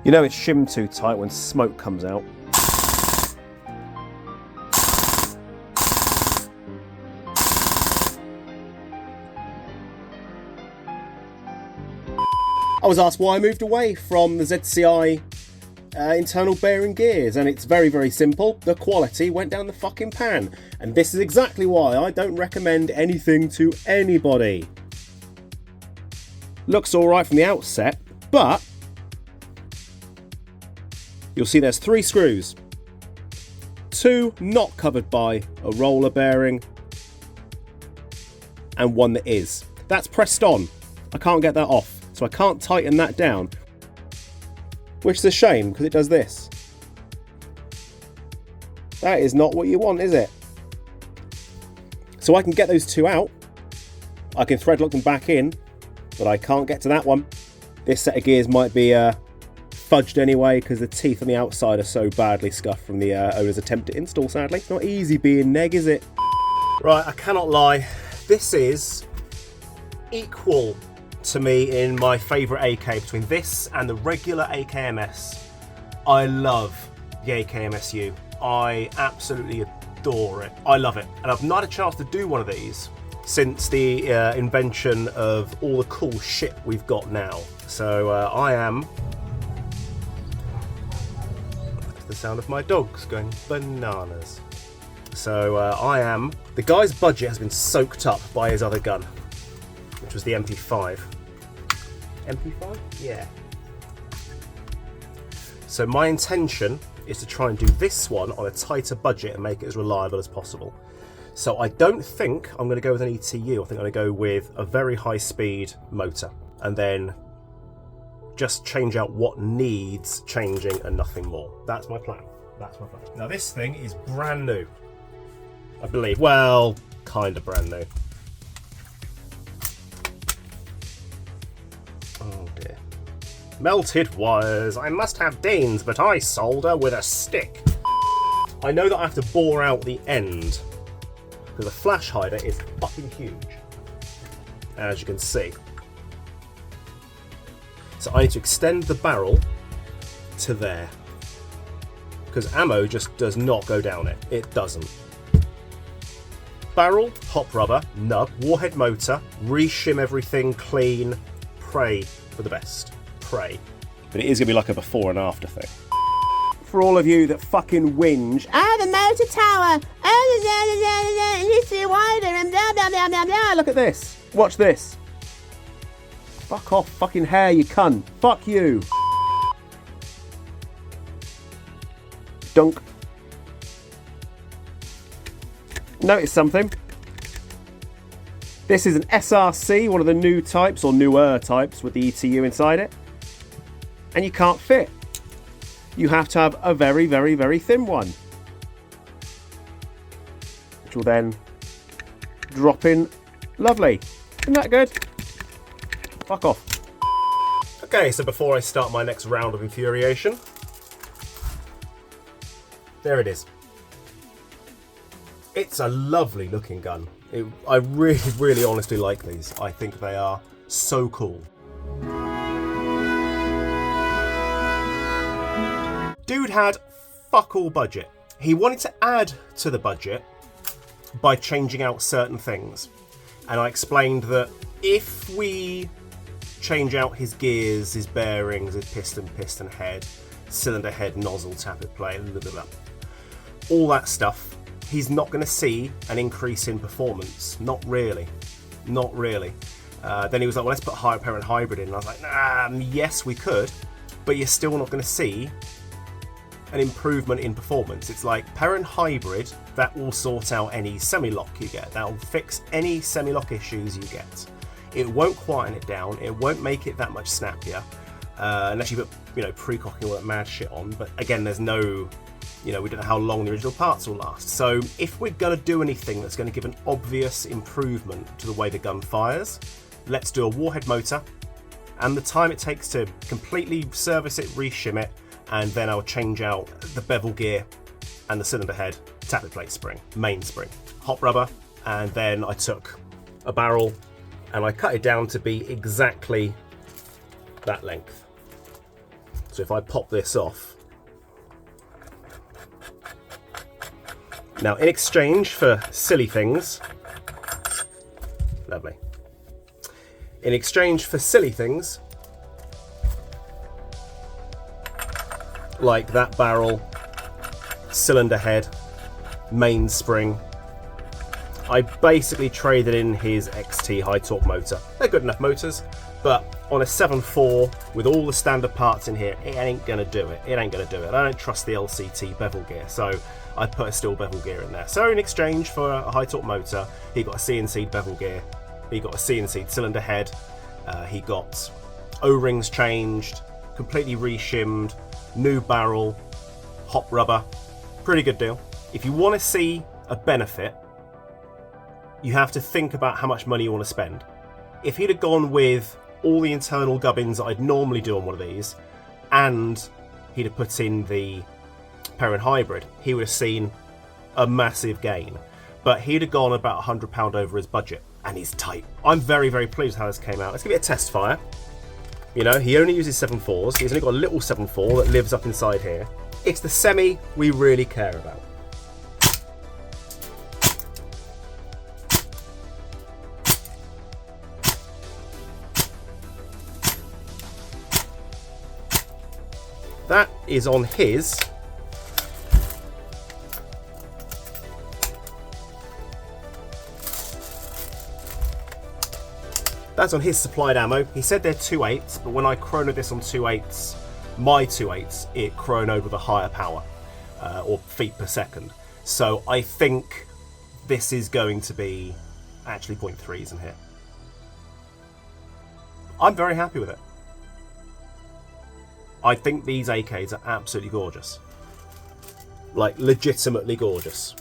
You know it's shimmed too tight when smoke comes out. I was asked why I moved away from the ZCI internal bearing gears, and it's very, very simple. The quality went down the fucking pan, and this is exactly why I don't recommend anything to anybody. Looks alright from the outset, but you'll see there's 3 screws. 2 not covered by a roller bearing, and 1 that is. That's pressed on. I can't get that off, so I can't tighten that down, which is a shame because it does this. That is not what you want, is it? So I can get those 2 out. I can thread lock them back in, but I can't get to that one. This set of gears might be fudged anyway because the teeth on the outside are so badly scuffed from the owner's attempt to install, sadly. It's not easy being neg, is it? Right, I cannot lie. This is equal to me in my favourite AK between this and the regular AKMS. I love the AKMSU. I absolutely adore it. I love it. And I've not had a chance to do one of these since the invention of all the cool shit we've got now. So I am... That's the sound of my dogs going bananas. So I am... The guy's budget has been soaked up by his other gun, which was the MP5. MP5? Yeah. So my intention is to try and do this one on a tighter budget and make it as reliable as possible. So I don't think I'm going to go with an ETU. I think I'm going to go with a very high speed motor and then just change out what needs changing and nothing more. That's my plan. That's my plan. Now this thing is brand new, I believe. Well, kind of brand new. Oh dear. Melted wires. I must have Danes, but I solder with a stick. I know that I have to bore out the end because the flash hider is fucking huge, as you can see. So I need to extend the barrel to there because ammo just does not go down it. It doesn't. Barrel, hop rubber, nub, warhead motor, reshim everything clean, pray for the best. Pray. But it is going to be like a before and after thing. For all of you that fucking whinge, the motor tower, it needs to be wider, and blah blah blah blah blah. Look at this. Watch this. Fuck off, fucking hair, you cunt. Fuck you. Dunk. Notice something. This is an SRC, one of the new types, or newer types with the ETU inside it. And you can't fit. You have to have a very, very, very thin one, which will then drop in lovely. Isn't that good? Fuck off. Okay, so before I start my next round of infuriation, there it is. It's a lovely looking gun. I really, really honestly like these. I think they are so cool. Dude had fuck all budget. He wanted to add to the budget by changing out certain things. And I explained that if we change out his gears, his bearings, his piston head, cylinder head, nozzle, tappet plate, blah, blah, blah, all that stuff, he's not going to see an increase in performance. Not really. Not really. Then he was like, well, let's put parent hybrid in. And I was like, yes, we could, but you're still not going to see an improvement in performance. It's like parent hybrid, that will sort out any semi-lock you get. That will fix any semi-lock issues you get. It won't quieten it down. It won't make it that much snappier, unless you put, pre-cocking all that mad shit on. But again, there's no, we don't know how long the original parts will last. So if we're going to do anything that's going to give an obvious improvement to the way the gun fires, let's do a warhead motor, and the time it takes to completely service it, reshim it, and then I'll change out the bevel gear and the cylinder head, tappet plate spring, main spring, hot rubber, and then I took a barrel and I cut it down to be exactly that length. So if I pop this off, now in exchange for silly things, lovely. In exchange for silly things, like that barrel, cylinder head, mainspring, I basically traded in his XT high torque motor. They're good enough motors, but on a 7.4 with all the standard parts in here, it ain't gonna do it. It ain't gonna do it. I don't trust the LCT bevel gear, so I put a steel bevel gear in there. So in exchange for a high torque motor, he got a CNC bevel gear, he got a CNC cylinder head, he got O-rings changed, completely reshimmed, new barrel, hop rubber. Pretty good deal. If you want to see a benefit, you have to think about how much money you want to spend. If he'd have gone with all the internal gubbins that I'd normally do on one of these, and he'd have put in the Perrin hybrid, he would have seen a massive gain. But he'd have gone about £100 over his budget, and he's tight. I'm very, very pleased how this came out. Let's give it a test fire. You know, he only uses 7.4s. He's only got a little 7.4 that lives up inside here. It's the semi we really care about. That is on his supplied ammo. He said they're 2.8s, but when I chronoed this on 2.8s, my 2.8s, it chronoed with a higher power, or feet per second. So I think this is going to be actually 0.3s in here. I'm very happy with it. I think these AKs are absolutely gorgeous. Like, legitimately gorgeous.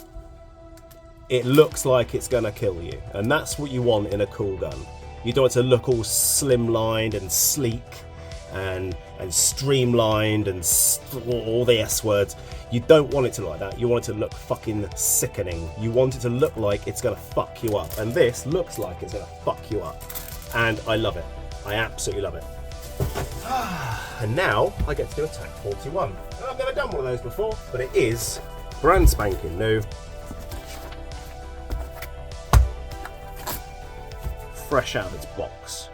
It looks like it's gonna kill you, and that's what you want in a cool gun. You don't want it to look all slimlined and sleek and streamlined and all the S words. You don't want it to look like that. You want it to look fucking sickening. You want it to look like it's gonna fuck you up, and this looks like it's gonna fuck you up. And I love it. I absolutely love it. And now I get to do a TAC 41. And I've never done one of those before, but it is brand spanking new. Fresh out of its box.